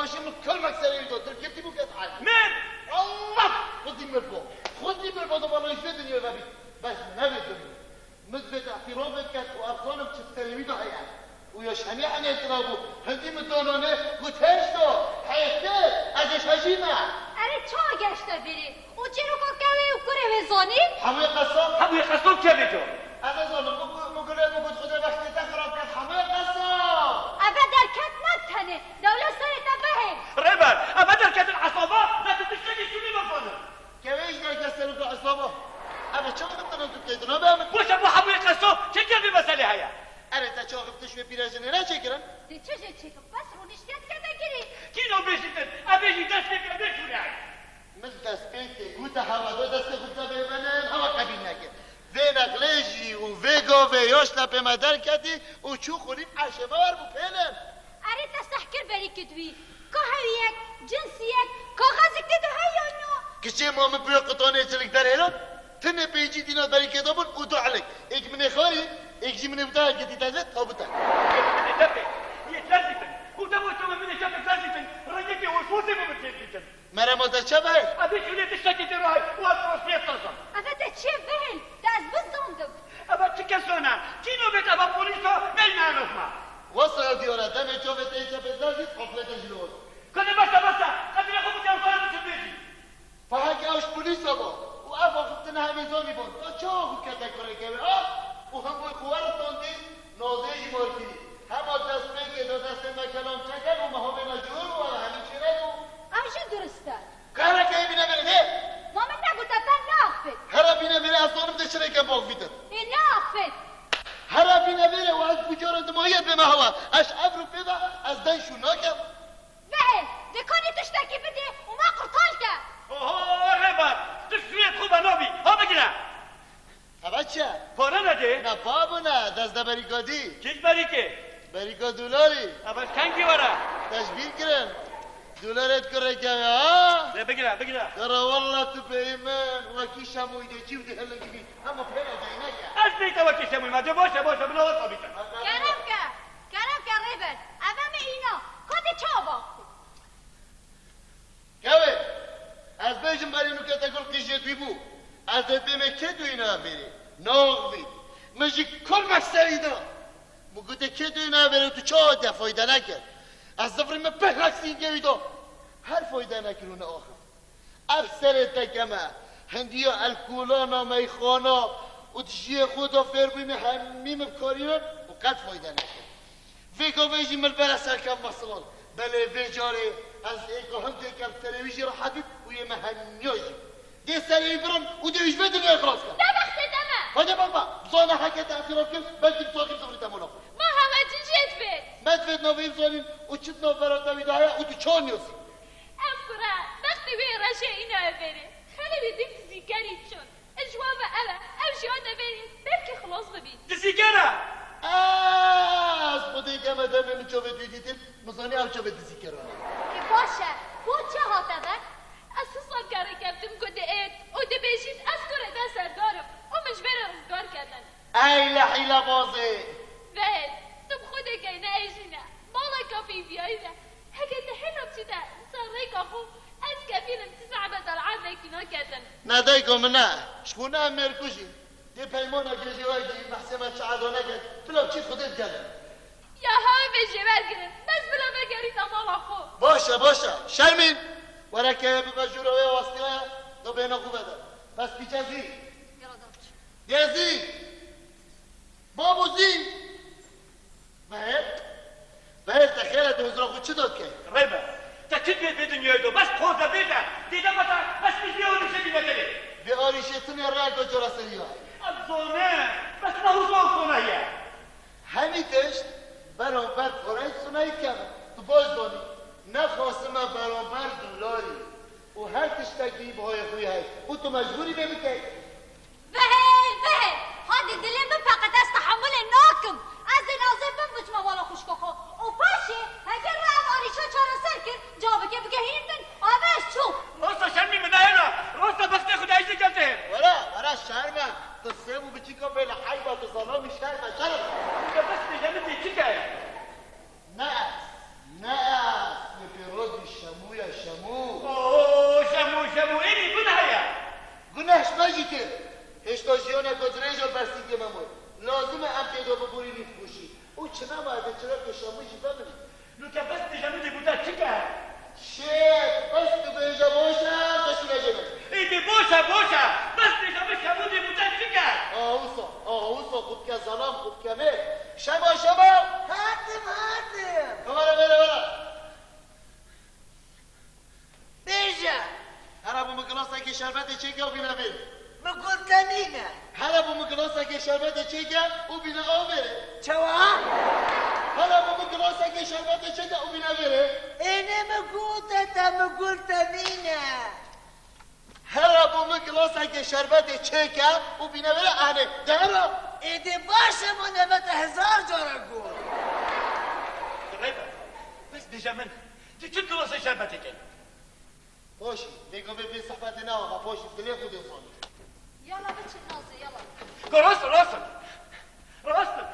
ماشين كل مكسر يدو تركبتي بو قطعه من الله خذي مرفو ده والله يفيد الدنيا بابي بس ما بدي مثبت اعترافك وارقامك تستلمي ده هيا ويا شميع عن اعترافه هدي مدونانه گوتشتو حياته ازش هجيمه اره چا گشته بری او چی رو کوکاوی و کره وزانی حموی قصاب چه بیتو؟ اما زانم مگود خدا وقتی تخراب کرد حموی قصاب اوه در کت نتنه دولت سر تبهه ريبر ابدا كانت العصابات لا تشتكي شو اللي بفضل كيفاش نكسروا في العصابه اما شو قلت كيدنا بهم وش ابو حبوي قصو شكل بمسألة هيا انا تا شو قلت شو بيراجن لا شكرا دی چه چیکم بس رو نشتیت کده گیری كيلو بيشتن ابيجي دستك ابيجي يعني من دستك قلت هوا دو دست قلت بمنن هوا قبيل نكر في نقليجي وفيجو في يوشنا بمدار كدي وشو خليب عشمار بفيلم اره تستحکر بری کدوی که هویک جنسیک کاغذک دیدو هیا اینو كشي ماما بيو قطاني تلك داريرا تنه بيجي دينا داري كدابون ودو عليك ايك من خاري ايك جي من بتاعك دي تازت هابطا يتلزفن ودمو تو من شاف تلزفن رجيتي وصوصي بمتلزفن مرا ما تشبه ابي شو اللي تشتكي تراي واقف في الطرزم اوه ده چه وهل ده از بزاندم ابا تكسونا كيلو بيت ابا بوليسو ملنا نفما وصل ديورا دم جوفت ايجا بزازي قفلت جلوز كنا بس قد ياخذ بجوزان بيجي فهاك اوش بوليس ابو وافا خفتنا هميزوني بون شو كاتاكوري كوي وهم بو خوارتون دي نوزي مورتي هم دست بيك دو دست ما كلام چكن وما هو مجور ولا همين چرا همشه درسته كارا كاي بينا بره ما من نگوتا بر نافت هرا بينا بره اصلا بده شركه باق فيتر این نافت هرا بينا بره وعز بجار دماغيت بما هو اش ابرو بيبا از دن شو ناكم وهل دکانی تشتکی بده و ما قرطالته اوه ريبر تشريت خوبه نوبي ها بگیرم بچه پاره نده نه بابو نه دست بریگادی کیش بری که بریگا دولاری اول کنگی ورا تشبیه کرن دولارت کره که ها نه بگیرم ترى والله تبيمن وكي شامو يدي جيب دي هلا جيبي اما فينا دينك از بیتا و کشتموی مجا باشه بلا وطا بیتا کرم که ریبر اوه اینا کده چا باختی كوي از بيجم بري نو كتاكل قيجيت ويبو از بيمه كدو ينا بري نوغبي مجي كل مكسريدا مو قد كدو ينا بري تو چا ده فايده نكر از ظفر ما بهلك سينجيدو هر فايده نكرون اخر افسر تكما هنديا الكولانا ميخانا وتجي خدا فربي هميم بكاريون وقد فايده نكر فيكو بيجي من البلسر كم مصلال بله بجاره از ایکو هم دیگر تلویزیون را حبیب و یه مهنیاجی دی سری برم و دیوش بدون اخراج کرد ده بخت دمه هذا بابا زانا حكت اعتراف كم بلكي بساقي بزغري تمولا ما همه جنجت بید ما تفيد نوفي زانين وشت نوفرا تبي دايا وتشون يوسي ام كرا بختی وی رشه اینا بره خیلی بدیم زیگری چون اجواب اوه امشی آده بریم بلکه خلاص ببین دسیگره از خودی که مدام من چوبه دیدیتیم مزانی او چوبه دیزی کرانه که باشه بود چه هاته بر اساسا کاره کردم کده اید او ده بیشید از کره ده سردارم او مجبر رزگار کردن ای لحیله بازی وید تم خوده که نه ایجینه بالا کافی بیایده هکه ده حلم چیده سر ریکا خو از کفیلم تسع بدل عادة کنا کردن ندایکم نه شکونه مرکوشی دی پیمانا جدی وای دی محسمه چعادانه گد بلا چی خودت گلم یا همه بجه برگرن بس بلا بگرید امالا خو باشه شرمین ورکه بمجوره و واسطه دو بینا خوبه ده بس پیچه زی دیزی بابو زی بهر تخیلت حضور خود چه داد که؟ ريبر تكتب بيت بدنيا يدو بس خوزة بيتا ديدا متى بس بيجي ودي شدي بدلي به آریشتون یا رای که جرا سری های الزونه بس ما هو زون هي همی تشت برانبر فرایت سنایی کمه تو باز دانی نخواستم برانبر دلاری و هر تشتگی بهای خوی های او تو مجبوری بمیتی وهل هادي دلين بفقد از تحمل ناكم از نازم بمجمع والا خوشکاخا و پاشه اگر رعب آریشا چارا سر کرد جابه که بگه هیردن آبش چوب راستا شرمي من هنا راستا بس تاخد عيش جلته ورا شرمه تصيبوا بتشيكا بين حيبة ظلام شرمه انت بس تجمدي تشيكا نقص في رد شربت چیگا و بینا بره مقلتنينه هلا بو مقلاصة که شربت چیگا و بینا آو بره شوا هلا بو مقلاصة که شربت چیگا و بینا بره انا مقلتنينه هلا بو مقلاصة که شربت چیگا و بینا بره اهله دارا ايدي باشا منبت 1000 جرى قول ريبا بس بيجامن دي كنت وصل شربتك باشی میگم به صحبت نه آقا باشی دلی خود انسان يلا بتش نازي يلا راسل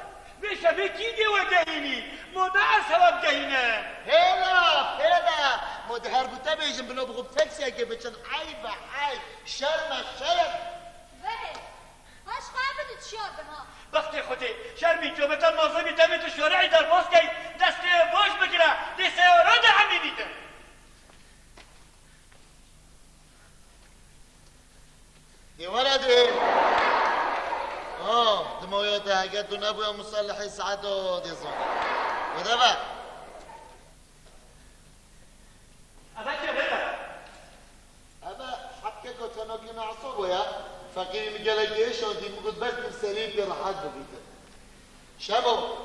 مش بكيدي وجهيني مدعى سبب جهينه هلا مدهر بوده بیجم بنا بخوب تکسی اگه بچن عیب شرم وهي هاش قابل تشير بها وقتی خودی شرمی تو بتن نظامی دمت شوارعی در باز کی دست باش بگیره دست را ده همی دیده دي ولدي دمويته قد نبوي مصلحي سعادو دي زون ودابا اباك رضا ابا حكيك وتنوكي نعصبه يا فقير مقالك ايش ودي مقود بس بالسليم في راحات بقيته شابو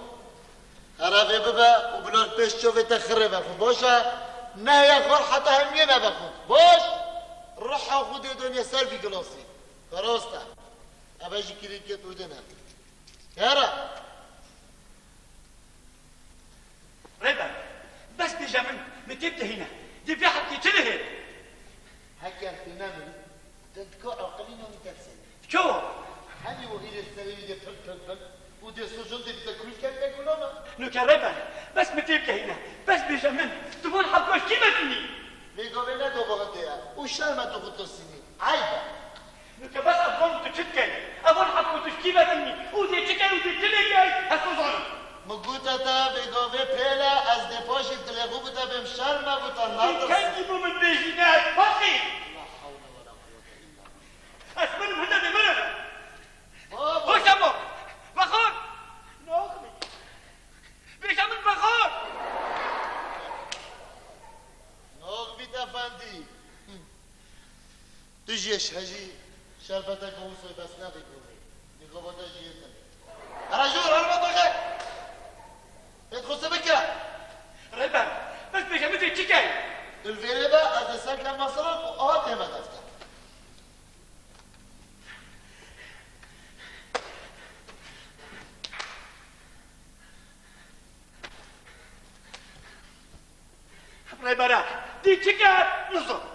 عرفي بابا وبلون بيش شوفي تخربها فبوشا نهي غور حتى همينا بخود بوش روح خودي دنيا سلفي قلوصي فراسته اباجي كريكت ودنا يارا رضا بس بيجامن متبت هنا دي في حد يتلهي هكا اهتمامي تذكر عقلين ومترسل شو هني وهي السليم دي فل ودي السجون دي بتاكل كم تاكلونا نكربها بس متبت هنا بس بيجامن تقول حقوش كيف تني ميقو بينا دو بغديا وشال تاخد السنين عيبه نك بس أظن تشكل أظن حقوش كيف تني ودي تشكل ودي تلقي هتظن مقوتا تا ميقو بي بيلا از دي بوشي تلقو بتا بهم شرمه بتا ناطر كان يبو من بيجينات فقي لا حول ولا قوة إلا بالله أسمن هنا دي مرة بابا خوش أبو بخور ناخذ بيجامن بخور نوغ بيت افندي تجيش هجي شربتك وصي بس نافي كوفي ميقو بتا جيتنا رجول هربطك ادخل سبكة ربا بس بيجامن تشكل الفيريبا اتساك لما صرت وقاتها ما تفتح ربا دي تشكل نصر